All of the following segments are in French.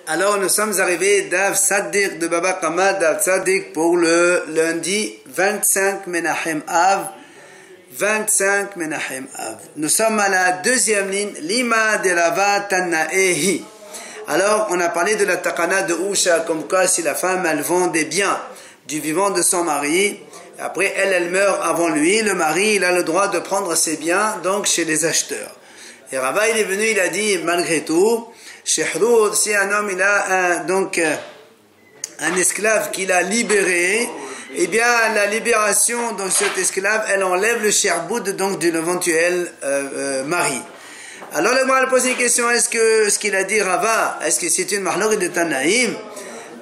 Alors nous sommes arrivés d'Av Saddiq de Baba Kama, d'Av Saddiq pour le lundi 25 Menachem Av. 25 Menachem Av. Nous sommes à la deuxième ligne, Lima de Rava Tannaehi. Alors on a parlé de la Takana de Usha, comme quoi si la femme elle vend des biens du vivant de son mari, après elle meurt avant lui, le mari il a le droit de prendre ses biens donc chez les acheteurs. Et Rava il est venu, il a dit malgré tout, Shehrud, si un homme il a un esclave qu'il a libéré, eh bien la libération de cet esclave, elle enlève le sherboud donc de l'éventuel mari. Alors le Gemara pose une question, est-ce que ce qu'il a dit Rava, est-ce que c'est une mahlok de Tanaïm?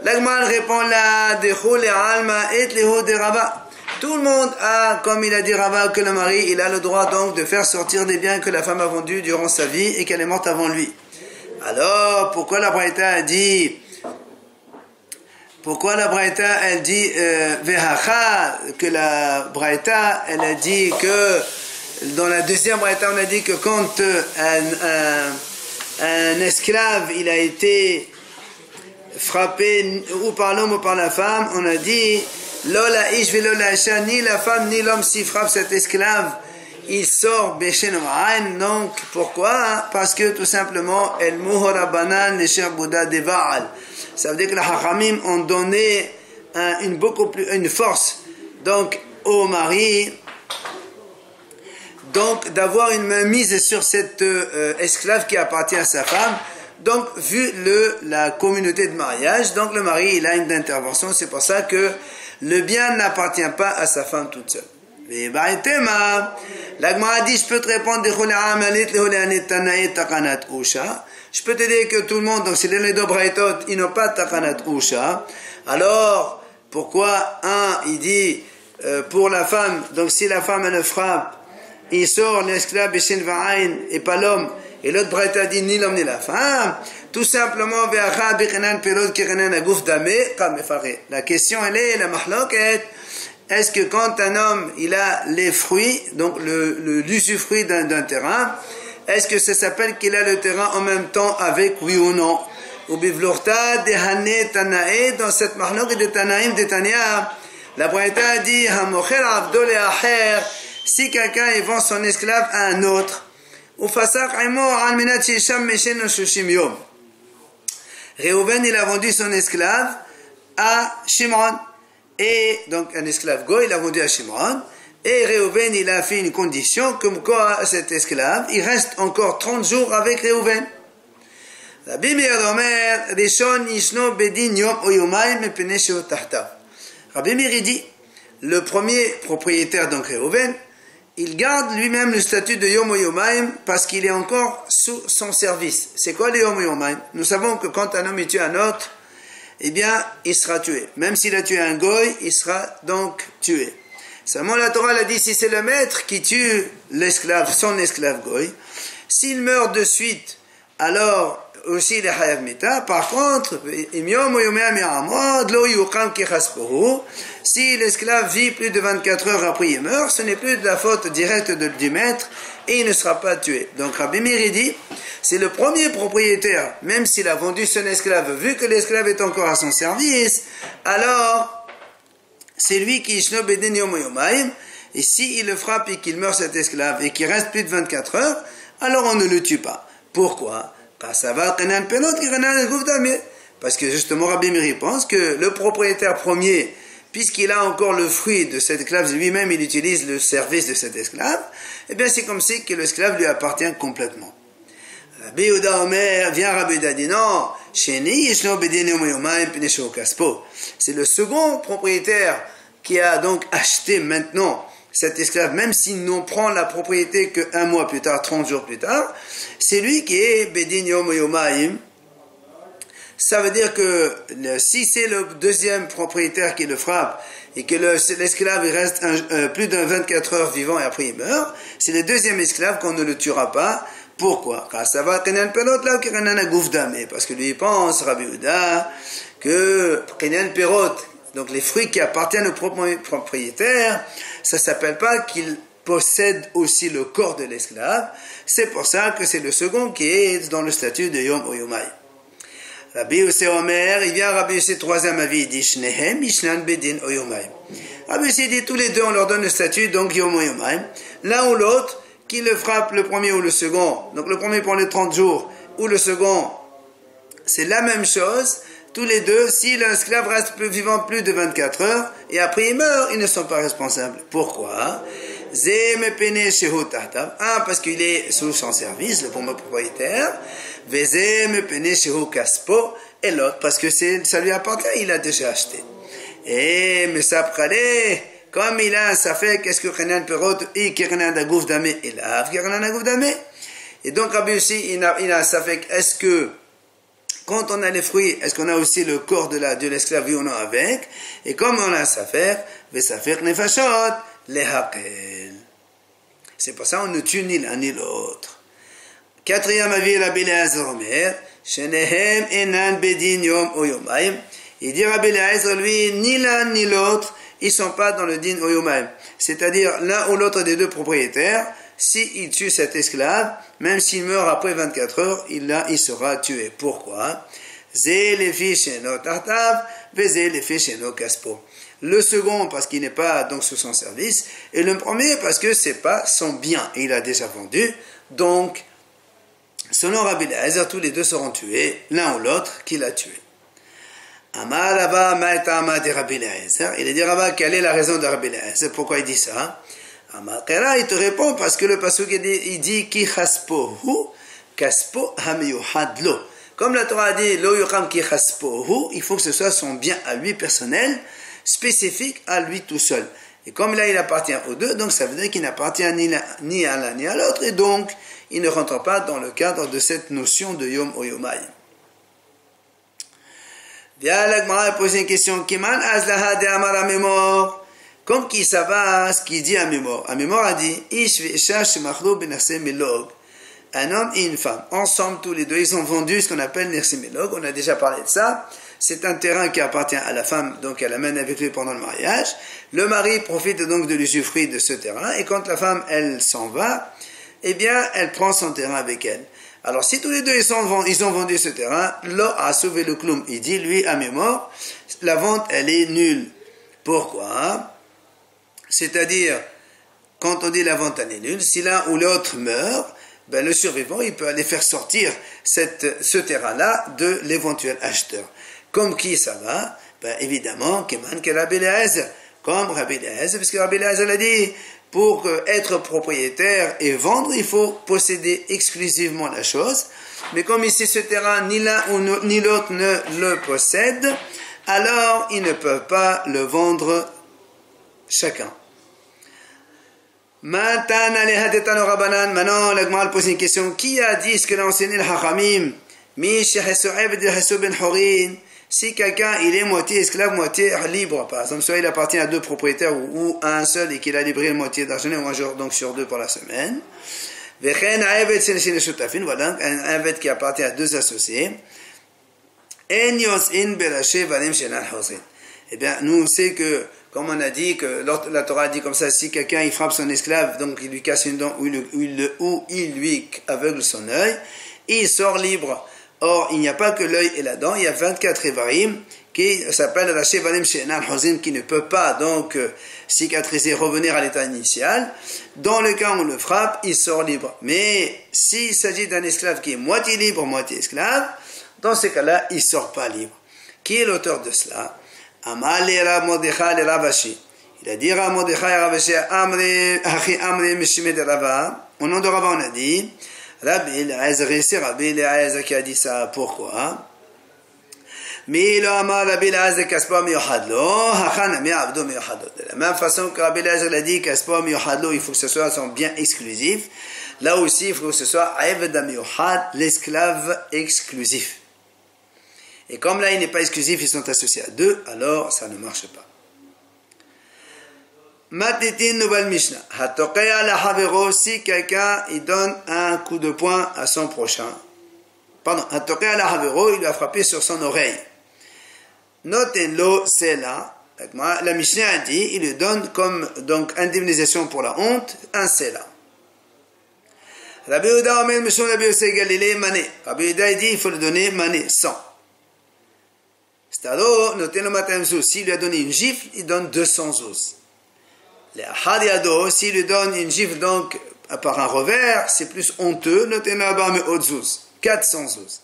La Gemara répond la dechol alma et leho de Rava. Tout le monde a, comme il a dit Rava, que le mari il a le droit donc de faire sortir des biens que la femme a vendus durant sa vie et qu'elle est morte avant lui. Alors, pourquoi la Braïta a dit, elle dit, Vehacha, que la Braïta, elle a dit que, dans la deuxième Braïta, on a dit que quand un esclave, il a été frappé ou par l'homme ou par la femme, on a dit, Lola ish velola isha, ni la femme ni l'homme s'y frappe cet esclave, il sort Beshen Ma'an. Donc pourquoi? Parce que tout simplement El Muhora Banan le Cher Bouddha de Baal. Ça veut dire que les Hachamim ont donné une force donc au mari, donc d'avoir une mainmise sur cet esclave qui appartient à sa femme. Donc vu la communauté de mariage, donc le mari il a une intervention. C'est pour ça que le bien n'appartient pas à sa femme toute seule. La Gemara dit, je peux te répondre, je peux te dire que tout le monde, donc c'est les deux braïtot, ils n'ont pas takanat usha. Alors, pourquoi il dit, pour la femme, donc si la femme elle frappe, il sort l'esclave beshen va'ain et pas l'homme, et l'autre braïta dit ni l'homme ni la femme, tout simplement, la question elle est, la mahloket, est-ce que quand un homme il a les fruits, donc l'usufruit d'un terrain, est-ce que ça s'appelle qu'il a le terrain en même temps avec oui ou non? Ou bivlorta dehane tanae, dans cette mahlok de Tanaïm de Tania, la Braïta a dit hamocher avdo leacher, si quelqu'un il vend son esclave à un autre, ou fasaq imo alminat shisham meshen shushim yom. Réhouven il a vendu son esclave à Shimron. Et donc un esclave goy, il a vendu à Shimron, et Réhouven il a fait une condition comme quoi cet esclave il reste encore 30 jours avec Réhouven. Rabbi Meir Omer Rishon Yishno Bedin Yom O Yomayim Mepene Sheo Tahtav. Rabbi Meir dit, le premier propriétaire donc Réhouven, il garde lui-même le statut de Yom O Yomayim parce qu'il est encore sous son service. C'est quoi le Yom O Yomayim? Nous savons que quand un homme il tue un autre, eh bien, il sera tué. Même s'il a tué un goy, il sera donc tué. Seulement la Torah a dit, si c'est le maître qui tue l'esclave, son esclave goy, s'il meurt de suite, alors aussi il est hayav mita. Par contre, si l'esclave vit plus de 24 heures après il meurt, ce n'est plus de la faute directe du maître et il ne sera pas tué. Donc Rabbi Meir dit, c'est le premier propriétaire, même s'il a vendu son esclave, vu que l'esclave est encore à son service, alors c'est lui qui ishno beden yom yomayim, et s'il le frappe et qu'il meurt cet esclave et qu'il reste plus de 24 heures, alors on ne le tue pas. Pourquoi? Parce que justement Rabbi Meir pense que le propriétaire premier, puisqu'il a encore le fruit de cet esclave, lui-même il utilise le service de cet esclave, eh bien c'est comme si que l'esclave lui appartient complètement. Rabbi Yehuda Omer, Rabbi Yehuda dit non, c'est le second propriétaire qui a donc acheté maintenant cet esclave, même s'il n'en prend la propriété qu'un mois plus tard, 30 jours plus tard, c'est lui qui est Bedin Yom Yomayim. Ça veut dire que si c'est le deuxième propriétaire qui le frappe et que l'esclave il reste plus de 24 heures vivant et après il meurt, c'est le deuxième esclave qu'on ne le tuera pas. Pourquoi? Parce que lui il pense, Rabbi Yehuda, que Kenyan Perot, donc les fruits qui appartiennent au propriétaire, ça ne s'appelle pas qu'il possède aussi le corps de l'esclave. C'est pour ça que c'est le second qui est dans le statut de Yom Oyomai. Rabbi Yossé Omer, il vient Rabbi Yossé troisième avis, il dit Shnehem Mishnan Bedin Oyomaim. Rabbi Yossé dit tous les deux on leur donne le statut donc Yom Oyomaim. L'un ou l'autre qui le frappe le premier ou le second. Donc le premier pour les 30 jours ou le second, c'est la même chose. Tous les deux, si l'esclave reste vivant plus de 24 heures et après il meurt, ils ne sont pas responsables. Pourquoi? Un, parce qu'il est sous son service, le premier propriétaire. Et l'autre, parce que ça lui appartient, il a déjà acheté. Et mais ça pralé, comme il a un safek, qu'est-ce que Renan Perot, et Kerenan Dagouf Damé, et là, Kerenan Dagouf Damé. Et donc, Rabbi aussi, il a un safek, est-ce que, quand on a les fruits, est-ce qu'on a aussi le corps de l'esclave ou non avec? Et comme on a un safek, Vesafek Nefashot, Lehakel. C'est pour ça qu'on ne tue ni l'un ni l'autre. Quatrième avis, Rabbi Eliezer Omer, Shenehem Enan Bedin Yom Oyomaim. Il dit Rabbi Eliezer, lui, ni l'un ni l'autre, ils ne sont pas dans le din Oyomaim. C'est-à-dire, l'un ou l'autre des deux propriétaires, s'il tue cet esclave, même s'il meurt après 24 heures, il sera tué. Pourquoi? Le second, parce qu'il n'est pas donc sous son service, et le premier, parce que c'est pas son bien, et il a déjà vendu. Donc, selon Rabbi Eliezer, tous les deux seront tués, l'un ou l'autre qui l'a tué. Amar Rabba Ma'etama de Rabbi Eliezer. Il a dit Rabba, quelle est la raison de Rabbi Eliezer? Pourquoi il dit ça? Amar Kera, il te répond parce que le pasuk il dit Ki chaspohu kaspo hamiyuhad lo. Comme la Torah a dit Lo yucham ki chaspohu, il faut que ce soit son bien à lui personnel, spécifique à lui tout seul. Et comme là il appartient aux deux, donc ça veut dire qu'il n'appartient ni à l'un ni à l'autre, et donc il ne rentre pas dans le cadre de cette notion de Yom Oyomai. Bien, la Gemara a posé une question. Kiman azlaha de amar amemor. Comme qui ça va ce qu'il dit à Amemor. Amemor a dit Ish ve'isha shemachlo benachse melog. Un homme et une femme. Ensemble, tous les deux, ils ont vendu ce qu'on appelle nerse melog. On a déjà parlé de ça. C'est un terrain qui appartient à la femme, donc elle l'amène avec lui pendant le mariage. Le mari profite donc de l'usufruit de ce terrain. Et quand la femme, elle s'en va, eh bien, elle prend son terrain avec elle. Alors, si tous les deux ils ont vendu ce terrain, Lo a sauvé le cloum. Il dit, lui, à mémoire, la vente, elle est nulle. Pourquoi? C'est-à-dire, quand on dit la vente, elle est nulle, si l'un ou l'autre meurt, ben, le survivant, il peut aller faire sortir ce terrain-là de l'éventuel acheteur. Comme qui ça va? Ben, évidemment, Keman que Rabbi Eliezer, comme Rabbi Eliezer, parce que Rabbi Eliezer l'a dit, pour être propriétaire et vendre, il faut posséder exclusivement la chose. Mais comme ici ce terrain, ni l'un ni l'autre ne le possède, alors ils ne peuvent pas le vendre chacun. Maintenant, la Gemara pose une question. Qui a dit ce que l'a enseigné le Hachamim? Si quelqu'un il est moitié esclave, moitié libre, par exemple, soit il appartient à deux propriétaires ou à un seul et qu'il a livré une moitié d'argent ou un jour donc sur deux pour la semaine. Voilà, un aved qui appartient à deux associés. Eh bien, nous on sait que, comme on a dit, que la Torah a dit comme ça, si quelqu'un il frappe son esclave, donc il lui casse une dent ou il lui aveugle son œil, il sort libre. Or, il n'y a pas que l'œil et la dent, il y a 24 évarim qui s'appellent Raché Valim Shenan Hozin, qui ne peut pas donc cicatriser, revenir à l'état initial. Dans le cas où on le frappe, il sort libre. Mais s'il s'agit d'un esclave qui est moitié libre, moitié esclave, dans ces cas-là, il ne sort pas libre. Qui est l'auteur de cela? Amale Rav Mordechai le Ravashi. Il a dit Rav Mordechai Ravashi Achi Amre Meshime de Rava. Au nom de Rava, on a dit Rabbi Eliezer, c'est Rabbi Eliezer qui a dit ça. Pourquoi? Mais il a dit Rabbi Eliezer Kaspa Miyuhadlo, Hachan Miyabdo Miyuhadlo. De la même façon que Rabbi Eliezer l'a dit Kaspa Miyuhadlo, il faut que ce soit son bien exclusif. Là aussi, il faut que ce soit Eved Miyuhad, l'esclave exclusif. Et comme là, il n'est pas exclusif, ils sont associés à deux, alors ça ne marche pas. Matitin nouvelle Mishnah. Hatokeya la havero, si quelqu'un il donne un coup de poing à son prochain. Pardon, Hatokeya la havero, il lui a frappé sur son oreille. Notenlo sela. La Mishnah a dit, il lui donne comme donc indemnisation pour la honte un sela. Rabbi Yehuda Omer Mishon Rabbi Yosef Galilée mané. Rabbi Yehuda dit, il faut le donner mané 100. C'est-à-dire, notez le matin zouz. S'il lui a donné une gifle, il donne 200 zouz. Les ahadiado, s'il lui donne une gifle donc par un revers, c'est plus honteux, notez là-bas mais haute zouz. 400 zouz.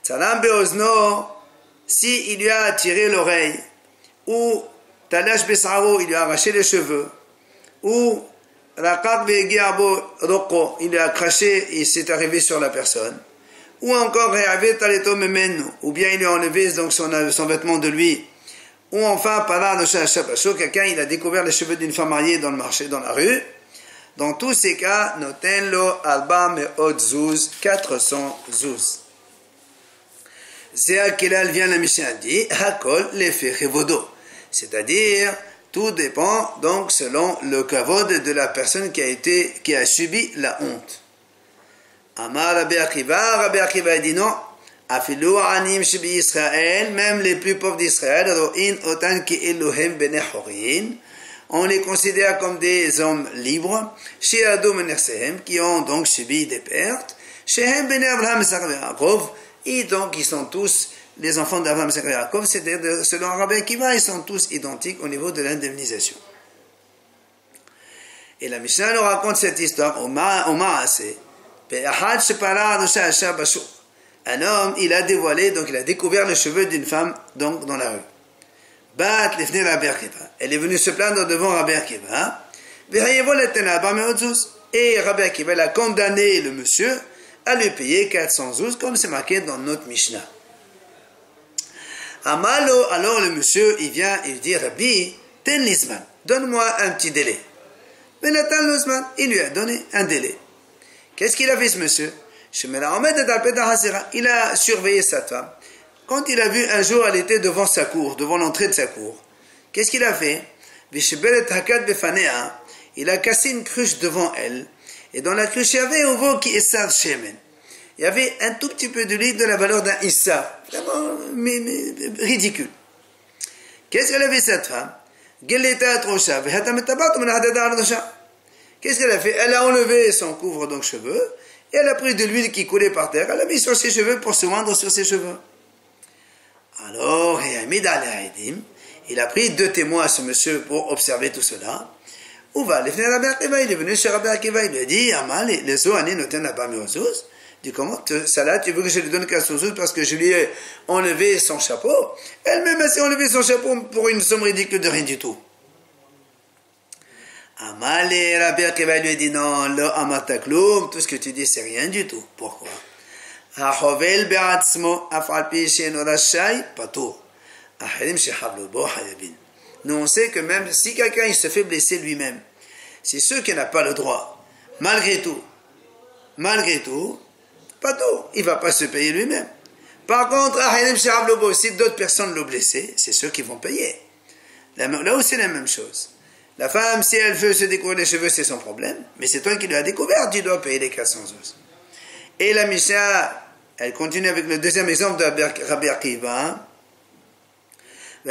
Tsalam beozno, si il lui a tiré l'oreille, ou talash besaro, il lui a arraché les cheveux, ou raqaq begiabo roko, il lui a craché et c'est arrivé sur la personne, ou encore réavé taleto memenu, ou bien il lui a enlevé donc son vêtement de lui, ou enfin par de shapacho, quelqu'un il a découvert les cheveux d'une femme mariée dans le marché, dans la rue. Dans tous ces cas, notenlo alba me'ot zouz, 400 zouz. C'est à quel âge vient la Mishnah dit, hakol l'effet chevodo. C'est-à-dire, tout dépend donc selon le kavod de la personne qui a subi la honte. Amar Rabbi Akiva a dit non, afilu anim shibi Israël, même les plus pauvres d'Israël, ro'in otan ki eluhem bene horin, on les considère comme des hommes libres, chez Adom et qui ont donc subi des pertes, chez Bene Abraham et Yaakov, et donc ils sont tous les enfants d'Abraham et Yaakov, c'est-à-dire selon Rabbi Akiva, ils sont tous identiques au niveau de l'indemnisation. Et la Mishnah nous raconte cette histoire au Maase. Un homme, il a dévoilé, donc il a découvert les cheveux d'une femme donc dans la rue. Elle est venue se plaindre devant Rabbi Akiva. Et Rabbi Akiva a condamné le monsieur à lui payer 400 zouz, comme c'est marqué dans notre Mishnah. Amalo, alors le monsieur, il vient et il dit, Rabbi, ten lisman, donne-moi un petit délai. Benatan Luzman, il lui a donné un délai. Qu'est-ce qu'il a fait ce monsieur? Il a surveillé sa femme. Quand il a vu un jour, elle était devant sa cour, devant l'entrée de sa cour. Qu'est-ce qu'il a fait? Il a cassé une cruche devant elle. Et dans la cruche, il y avait un veau qui issar shemen. Il y avait un tout petit peu de litre de la valeur d'un issar. Vraiment ridicule. Qu'est-ce qu'elle a fait cette femme? Qu'est-ce qu'elle a fait? Elle a enlevé son couvre-donc-cheveux et elle a pris de l'huile qui coulait par terre. Elle a mis sur ses cheveux pour se oindre sur ses cheveux. Alors, il a pris 2 témoins à ce monsieur pour observer tout cela. Il est venu chez Rabbi Akiva, il lui a dit, les Zohanim ne tiennent pas mes ouzous. Il dit, comment, ça là, tu veux que je lui donne 400 ouzous parce que je lui ai enlevé son chapeau? Elle-même, elle s'est enlevé son chapeau pour une somme ridicule de rien du tout. Rabbi Akiva lui a dit, non, tout ce que tu dis, c'est rien du tout. Pourquoi? Nous on sait que même si quelqu'un il se fait blesser lui-même, c'est ceux qui n'ont pas le droit, malgré tout, pas tout, il ne va pas se payer lui-même. Par contre, si d'autres personnes l'ont blessé, c'est ceux qui vont payer. Là aussi c'est la même chose. La femme, si elle veut se découvrir les cheveux, c'est son problème, mais c'est toi qui l'as découvert, tu dois payer les 400 zouz. Et la Mishnah, elle continue avec le deuxième exemple de Rabbi Akiva. Et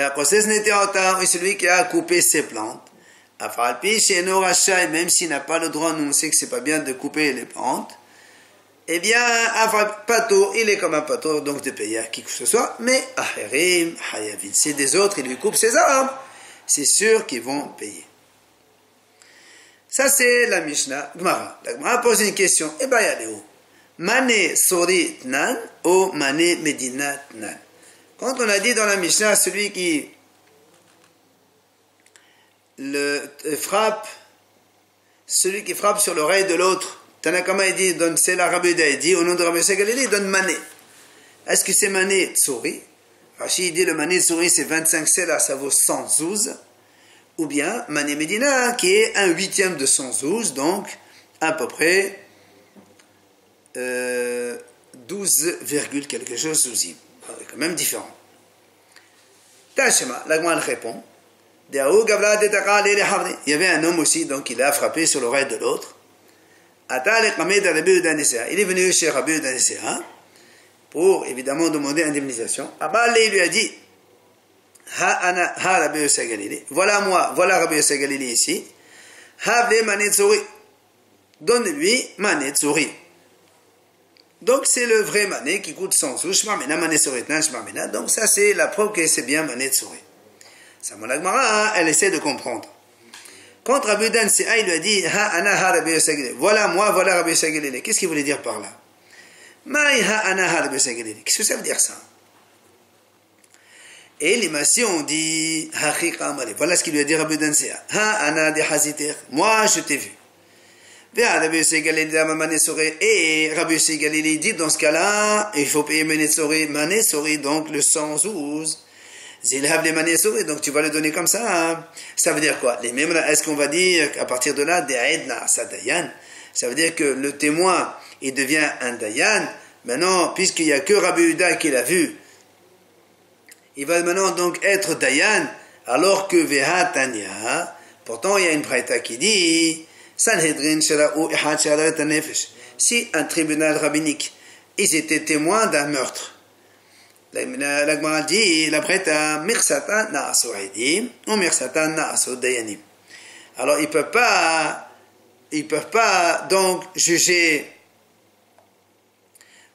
celui qui a coupé ses plantes, même s'il n'a pas le droit, nous on sait que c'est pas bien de couper les plantes, eh bien, pato, il est comme un pato, donc de payer à qui que ce soit, mais acherim, hayavin, c'est des autres, il lui coupe ses arbres, c'est sûr qu'ils vont payer. Ça c'est la Mishnah. La Gemara pose une question, et bien, elle est où? Mané sori tnan ou mané medina tnan. Quand on a dit dans la Mishnah, celui qui frappe sur l'oreille de l'autre, Tanakama il dit, c'est la Rabbi Uda, il dit, au nom de Rabbi Galilée, il donne mané. Est-ce que c'est mané tsori? Rashi dit, le mané tsori c'est 25 sela, ça vaut 100 zouz. Ou bien mané medina, qui est 1/8 de 100 zouz, donc à peu près 12, quelque chose zouzim. C'est quand même différent. Tashema, la Gemara répond. Il y avait un homme aussi, donc il a frappé sur l'oreille de l'autre. Il est venu chez Rabbi Udanisea pour évidemment demander indemnisation. Il lui a dit, voilà moi, voilà Rabbi Yosef Galili ici. Donne-lui manet tsori. Donc c'est le vrai mané qui coûte 100 sous. Shmarmina mané soretnan shmarmina. Donc ça c'est la preuve que c'est bien mané de souris. Ça mon Agmara, elle essaie de comprendre. Quand Rabbi Dan Sea, il lui a dit ha ana ha Rabbi Yosef Galili. Voilà moi, voilà Rabbi Yosef Galili. Qu'est-ce qu'il voulait dire par là? Maï ha ana ha Rabbi Yosef Galili. Qu'est-ce que ça veut dire ça? Et les Massiens ont dit haqiqa amali. Voilà ce qu'il lui a dit Rabbi Dan Sea. Ha ana de haziter. Moi je t'ai vu. Et Rabbi Yosef Galili dit dans ce cas-là, il faut payer manesori, donc le 112. Zilhab les manesori, donc tu vas le donner comme ça. Ça veut dire quoi? Les mêmes, est-ce qu'on va dire qu'à partir de là, de'edna sa dayan? Ça veut dire que le témoin, il devient un dayan. Maintenant, puisqu'il n'y a que Rabbi Yehuda qui l'a vu, il va maintenant donc être dayan, alors que vehatanya, pourtant il y a une braïta qui dit, Sanhedrin shara'u ihad shararat an-nefesh. Si un tribunal rabbinique, ils étaient témoins d'un meurtre. La Gemara dit, la braïta, mirsatan na'asu aidim, ou mirsatan na'asu dayanim. Alors ils peuvent pas donc juger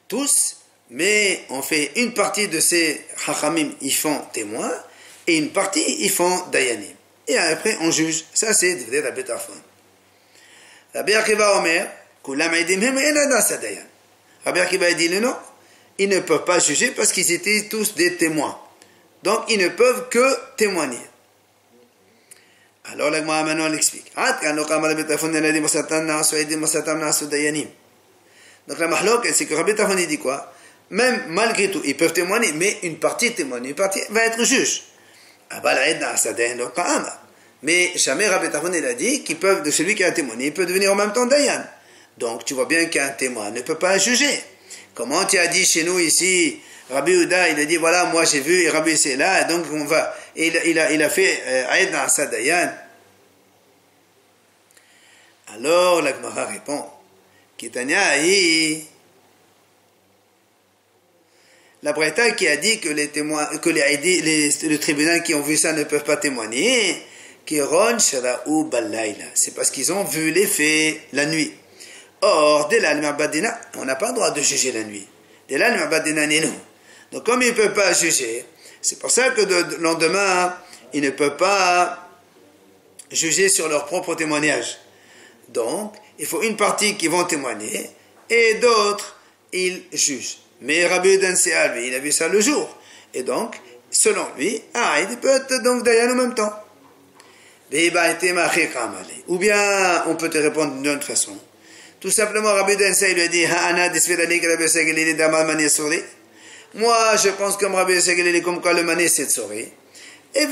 tous, mais on fait une partie de ces chachamim, ils font témoins, et une partie, ils font dayanim. Et après, on juge. Ça, c'est de la bétafon. Rabbi Akiva Omer, Kulam aidim hem ela nasa dayan. Rabbi Akiva dit non, ils ne peuvent pas juger parce qu'ils étaient tous des témoins. Donc, ils ne peuvent que témoigner. Alors, la Gemara maintenant l'explique. Donc, la mahlok, c'est que Rabbi Tafon dit quoi? Même malgré tout, ils peuvent témoigner, mais une partie témoigne, une partie va être juge. Mais jamais Rabbi Tafon a dit qu'ils peuvent, de celui qui a témoigné, il peut devenir en même temps dayan. Donc, tu vois bien qu'un témoin ne peut pas juger. Comment tu as dit chez nous ici, Rabbi Yehuda, il a dit, voilà, moi j'ai vu, et Rabbi c'est là, et donc on va, il a fait Aïd Na'asa Dayan. Alors, la Gemara répond, Kitania aïe, la Breta qui a dit que les témoins, que le tribunal qui ont vu ça ne peuvent pas témoigner, Kiron Shara'u Balayla, c'est parce qu'ils ont vu les faits la nuit. Or, dès l'Al-Mabadina, on n'a pas le droit de juger la nuit. Dès l'Al-Mabadina, ni nous. Donc, comme ils ne peuvent pas juger, c'est pour ça que le lendemain, ils ne peuvent pas juger sur leur propre témoignage. Donc, il faut une partie qui vont témoigner et d'autres, ils jugent. Mais Rabbi Dan Sea, lui, il a vu ça le jour. Et donc, selon lui, il peut être donc dayan en même temps. Ou bien, on peut te répondre d'une autre façon. Tout simplement, Rabbi Dan Sea lui a dit, moi, je pense comme Rabbi Yosef comme quoi le mané c'est tsori. Et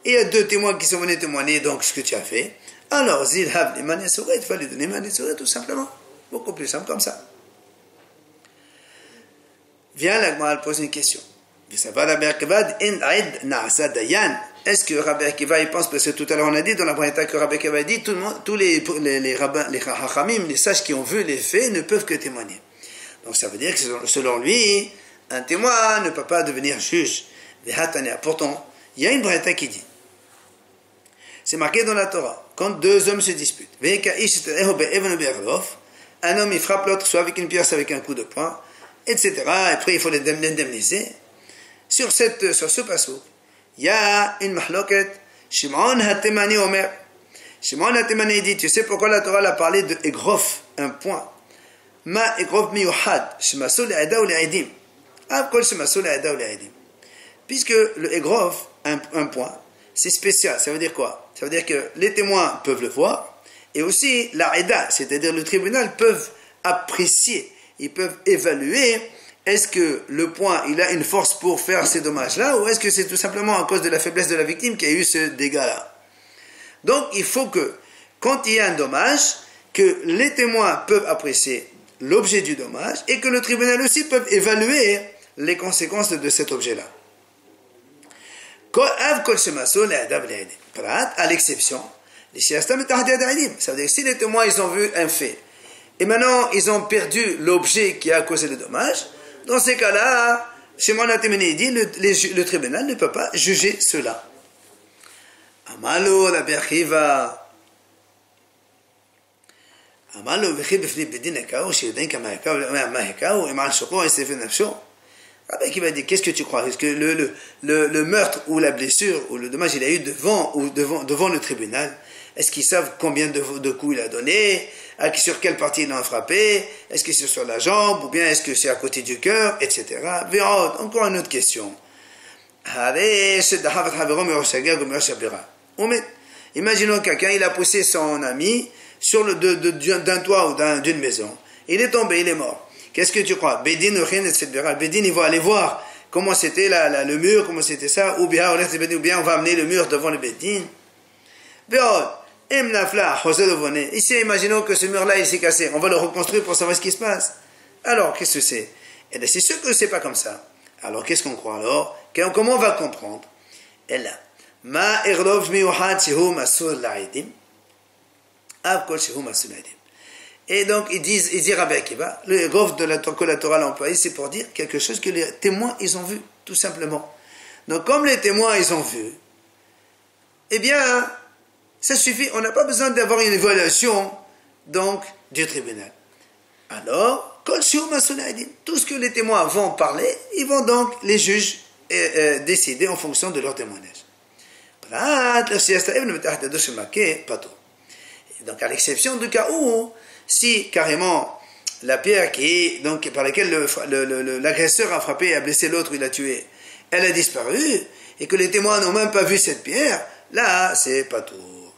il y a deux témoins qui sont venus témoigner, donc ce que tu as fait. Alors, zilhab les mané tsori, il fallait donner mané tsori, tout simplement. Beaucoup plus simple comme ça. Viens, la Gemara pose une question. Est-ce que Rabbi Akiva il pense, parce que tout à l'heure on a dit dans la braïta que Rabbi Akiva dit, tout le monde, tous les rabbins, les hachamim, les sages qui ont vu les faits ne peuvent que témoigner. Donc ça veut dire que selon lui, un témoin ne peut pas devenir juge. Pourtant, il y a une braïta qui dit, c'est marqué dans la Torah, quand deux hommes se disputent, un homme il frappe l'autre soit avec une pierre, soit avec un coup de poing, etc. Et après il faut l'indemniser. Sur ce passage, il y a une mahloket. Shimon HaTemani Omer. Shimon HaTemani dit, tu sais pourquoi la Torah a parlé de egrof, un point. Ma egrof miyuhad, shemaso le'ada ou le'edim. Kol shemaso le'ada ou le'edim. Puisque le egrof, un point, c'est spécial. Ça veut dire quoi? Ça veut dire que les témoins peuvent le voir, et aussi la eda, c'est-à-dire le tribunal, peuvent apprécier, ils peuvent évaluer. Est-ce que le point, il a une force pour faire ces dommages-là, ou est-ce que c'est tout simplement à cause de la faiblesse de la victime qu'il y a eu ce dégât-là? Donc, il faut que, quand il y a un dommage, que les témoins peuvent apprécier l'objet du dommage, et que le tribunal aussi peut évaluer les conséquences de cet objet-là. À l'exception, ça veut dire que si les témoins, ils ont vu un fait, et maintenant, ils ont perdu l'objet qui a causé le dommage, dans ces cas-là, Shimon HaTemani dit, le tribunal ne peut pas juger cela. Amalo, Rabbi Akiva. אמר לו, וכי בפני בית דין הקאו, שיודעים כמה הקאו, מה הקאו, אם על שוקו, il s'est fait nafsho. Rabbi Akiva dit, qu'est-ce que tu crois? Est-ce que le meurtre ou la blessure ou le dommage, il a eu devant le tribunal? Est-ce qu'ils savent combien de coups il a donné? Sur quelle partie il a frappé? Est-ce que c'est sur la jambe? Ou bien est-ce que c'est à côté du cœur? Etc. Encore une autre question. Imaginons quelqu'un, il a poussé son ami sur d'un toit ou d'une maison. Il est tombé, il est mort. Qu'est-ce que tu crois? Bédine, il va aller voir comment c'était le mur, comment c'était ça, ou bien on va amener le mur devant le Bédine. Ici, imaginons que ce mur-là, il s'est cassé. On va le reconstruire pour savoir ce qui se passe. Alors, qu'est-ce que c'est? Eh bien, c'est sûr que c'est pas comme ça. Alors, qu'est-ce qu'on croit alors? Comment on va comprendre? Et là, Ma irlov miuhad shehu masur la'idim, av kol shehu masur la'idim. Et donc, il dit Rabbi Akiva, le rof que la Torah l'a employé, c'est pour dire quelque chose que les témoins, ils ont vu, tout simplement. Donc, comme les témoins, ils ont vu, eh bien, ça suffit, on n'a pas besoin d'avoir une évaluation, donc, du tribunal. Alors, tout ce que les témoins vont parler, ils vont donc, les juges, décider en fonction de leur témoignage. Donc, à l'exception du cas où, si carrément la pierre par laquelle l'agresseur a frappé et a blessé l'autre, il a tué, elle a disparu, et que les témoins n'ont même pas vu cette pierre, là, c'est pas tout.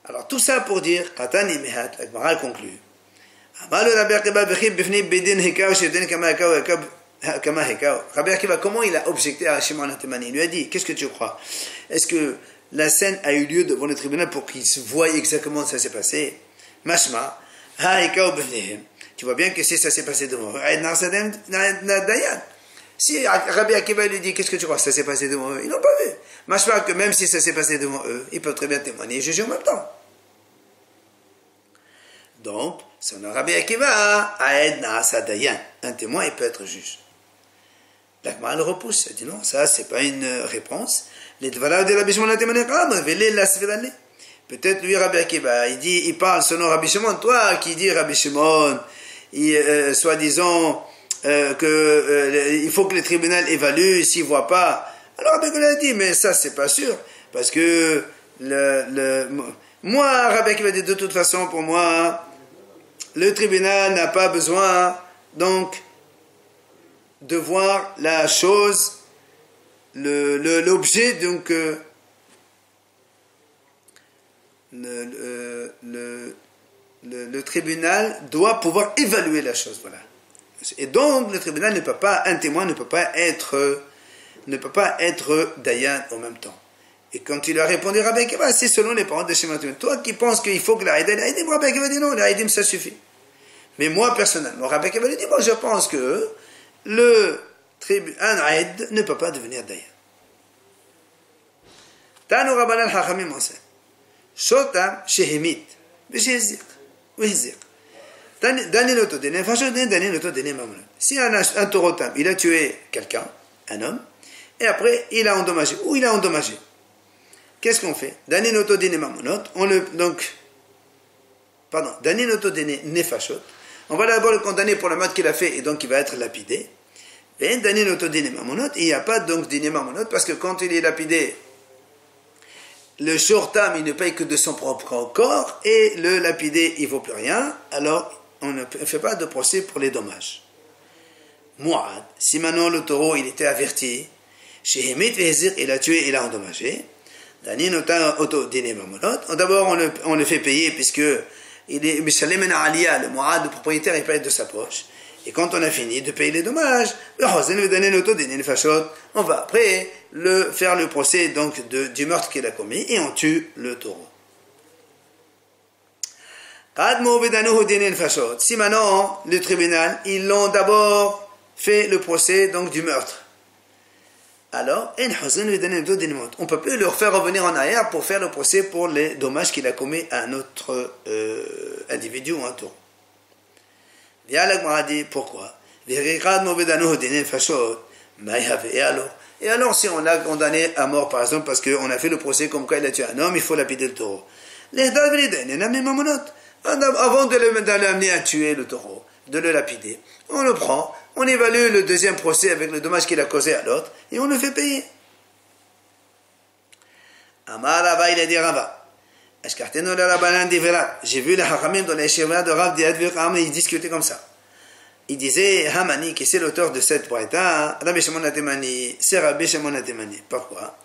Alors, tout ça pour dire, Katani Mehat, la Gemara conclut. Rabbi Akiva, comment il a objecté à Shimon HaTemani? Il lui a dit, qu'est-ce que tu crois? Est-ce que la scène a eu lieu devant le tribunal pour qu'il se voie exactement ce qui s'est passé? Mashma, tu vois bien que si ça s'est passé devant eux, si Rabbi Akiva lui dit, qu'est-ce que tu crois? Ça s'est passé devant eux, ils n'ont pas vu. Mashma, que même si ça s'est passé devant eux, ils peuvent très bien témoigner et juger en même temps. Donc, selon Rabbi Akiva, un témoin, il peut être juge. L'Agma le repousse, elle dit non, ça c'est pas une réponse. Peut-être lui, Rabbi Akiva, il parle selon Rabbi Shimon. Toi qui dis Rabbi Shimon, soi-disant il faut que le tribunal évalue, s'il ne voit pas. Alors Rabbi Akiva dit, mais ça c'est pas sûr, parce que moi, Rabbi Akiva dit de toute façon, pour moi, le tribunal n'a pas besoin donc de voir la chose, l'objet, donc le tribunal doit pouvoir évaluer la chose, voilà. Et donc le tribunal ne peut pas, un témoin ne peut pas être dayan en même temps. Et quand il a répondu Rabbi Akiva, c'est selon les paroles de Shimon. Toi qui penses qu'il faut que l'Aïdim, Rabbi Akiva dit non, l'Aïdim ça suffit. Mais moi personnellement, Rabbi Akiva dit moi je pense que un Aïd ne peut pas devenir dayan. Tanu Rabbanan Chachamim enseigne. Shotam shehemit, v'shehezir, v'hezir. Si un taureau-tam, il a tué quelqu'un, un homme, et après il a endommagé, ou il a endommagé, qu'est-ce qu'on fait? Daninoto dene mamonot, daninoto dene nefashot, on va d'abord le condamner pour le meurtre qu'il a fait, et donc il va être lapidé. Et daninoto dene mamonot, il n'y a pas donc dene mamonot, parce que quand il est lapidé, le shortam, il ne paye que de son propre corps, et le lapidé, il ne vaut plus rien, alors on ne fait pas de procès pour les dommages. Mouad, si maintenant le taureau, il était averti, chez Hemit Vezir, il a tué, il a endommagé, d'abord on le fait payer, puisque il est le Mouad, le propriétaire, il paye de sa poche. Et quand on a fini de payer les dommages, on va après faire le procès donc du meurtre qu'il a commis et on tue le taureau. Si maintenant le tribunal, ils l'ont d'abord fait le procès donc du meurtre, alors on ne peut plus leur faire revenir en arrière pour faire le procès pour les dommages qu'il a commis à un autre individu ou un taureau. Et pourquoi? Et alors si on l'a condamné à mort par exemple parce qu'on a fait le procès comme quoi il a tué un homme, il faut lapider le taureau. Avant de l'amener à tuer le taureau, de le lapider, on le prend, on évalue le deuxième procès avec le dommage qu'il a causé à l'autre, et on le fait payer. Amar Rava, il a dit Rava. J'ai vu les Hachamim dans les Sheva de Rav Diad, ils discutaient comme ça. Ils disaient, Hamani, qui c'est l'auteur de cette poéta, Rabbi Shimon HaTemani, c'est Rabbi Shimon HaTemani. Pourquoi?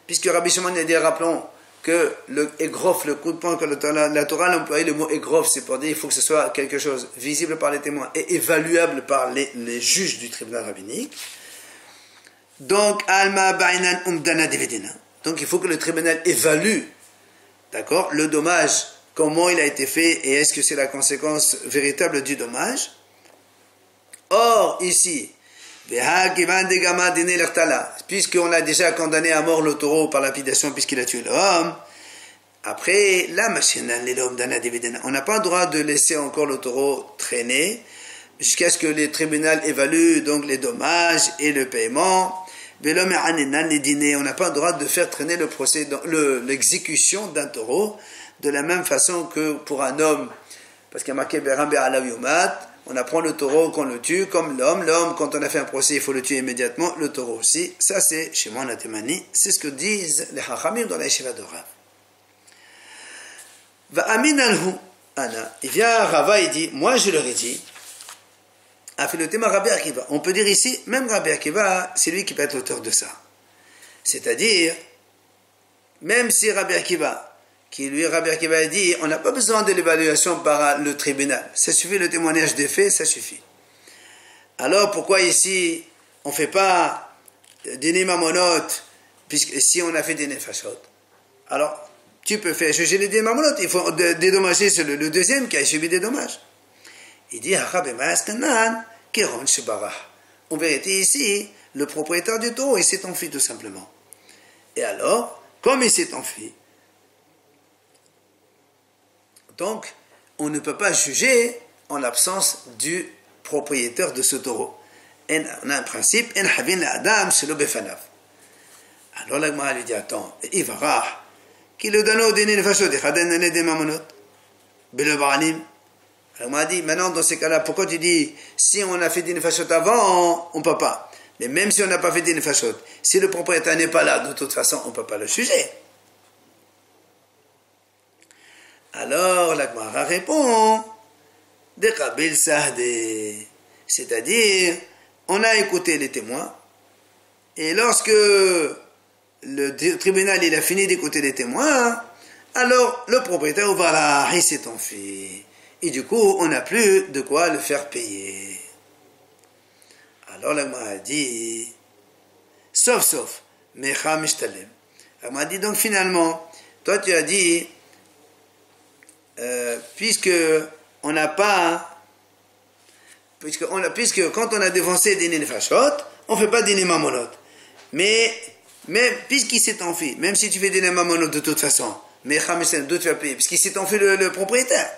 Puisque Rabbi Shimon a dit, rappelons que le égrof, le coup de poing que la Torah a employé, le mot égrof, c'est pour dire il faut que ce soit quelque chose visible par les témoins et évaluable par les juges du tribunal rabbinique. Donc, Alma Bainan Umdana Dividina. Donc, il faut que le tribunal évalue, d'accord, le dommage, comment il a été fait et est-ce que c'est la conséquence véritable du dommage. Or, ici, puisqu'on a déjà condamné à mort le taureau par lapidation puisqu'il a tué l'homme, après, la machine, on n'a pas le droit de laisser encore le taureau traîner jusqu'à ce que le tribunal évalue donc les dommages et le paiement. On n'a pas le droit de faire traîner le procès, l'exécution d'un taureau de la même façon que pour un homme, parce qu'il y a marqué on apprend le taureau qu'on le tue comme l'homme. L'homme, quand on a fait un procès, il faut le tuer immédiatement. Le taureau aussi. Ça, c'est chez moi, Natemani. C'est ce que disent les Hachamim dans la Yeshiva de Rav. Va'amin alhu ana. Il vient à Rava, il dit, moi je leur ai dit, Afilotima Rabbi Akiva. On peut dire ici, même Rabbi Akiva, c'est lui qui peut être l'auteur de ça. C'est-à-dire, même si Rabbi Akiva a dit, on n'a pas besoin de l'évaluation par le tribunal. Ça suffit, le témoignage des faits, ça suffit. Alors, pourquoi ici, on ne fait pas dîner mamonot, puisque si on a fait des nefashot? Alors, tu peux faire juger les dîner mamonot, il faut dédommager le deuxième qui a subi des dommages. Il dit, en vérité, ici, le propriétaire du taureau, il s'est enfui tout simplement. Et alors, comme il s'est enfui, donc, on ne peut pas juger en l'absence du propriétaire de ce taureau. On a un principe, alors la Gemara lui dit, attends, il va qui le donne au dîner de fachot, des mamonot, belobanim. Elle m'a dit, maintenant dans ces cas-là, pourquoi tu dis, si on a fait des nefashot avant, on ne peut pas. Mais même si on n'a pas fait des nefashot, si le propriétaire n'est pas là, de toute façon, on ne peut pas le juger. Alors, la Gemara répond, c'est-à-dire, on a écouté les témoins, et lorsque le tribunal il a fini d'écouter les témoins, alors le propriétaire, voilà, il s'est enfui. Et du coup, on n'a plus de quoi le faire payer. Alors la Gemara a dit, sauf, Mecha Mishtalem. La Gemara a dit, donc finalement, toi tu as dit, puisque quand on a défoncé des nefashot, on ne fait pas des mamonot. Mais puisqu'il s'est enfui, même si tu fais des mamonot de toute façon, mais d'où tu vas payer, puisqu'il s'est enfui le propriétaire.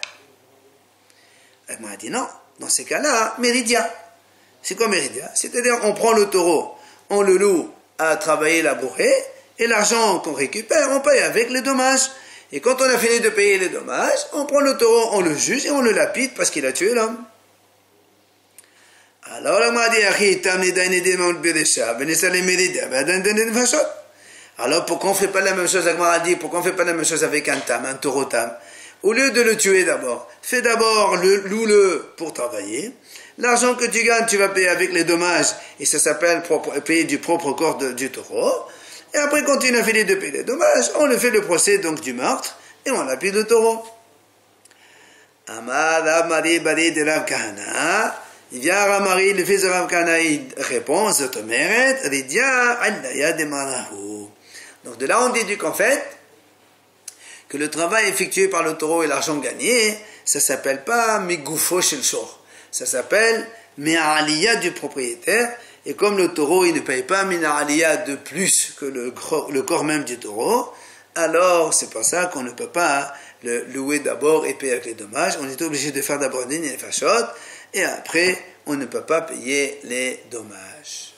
Elle m'a dit non, dans ces cas-là, Méridia. C'est quoi Méridia? C'est-à-dire, on prend le taureau, on le loue à travailler, labourer, et l'argent qu'on récupère, on paye avec les dommages. Et quand on a fini de payer les dommages, on prend le taureau, on le juge et on le lapide parce qu'il a tué l'homme. Alors, elle m'a dit, alors pourquoi on ne fait pas la même chose, elle m'a dit, pourquoi on ne fait pas la même chose avec un taureau tam? Au lieu de le tuer d'abord, fais d'abord loue-le pour travailler. L'argent que tu gagnes, tu vas payer avec les dommages, et ça s'appelle payer du propre corps du taureau. Et après, quand il a fini de payer les dommages, on le fait le procès donc du meurtre, et on lapide le taureau. Amar Amari Bari de Rav Kahana. Il vient à Ramari, le fils de Rav Kahana, il répond, Zotomeret, Ridia, Allaya de Marahu. Donc de là, on déduit qu'en fait, que le travail effectué par le taureau et l'argent gagné, ça s'appelle pas Migoufo Shel Shor. Ça s'appelle Me'aliya du propriétaire. Et comme le taureau, il ne paye pas Me'aliya de plus que le corps même du taureau, alors c'est pour ça qu'on ne peut pas le louer d'abord et payer avec les dommages. On est obligé de faire d'abord des nefashot et après, on ne peut pas payer les dommages.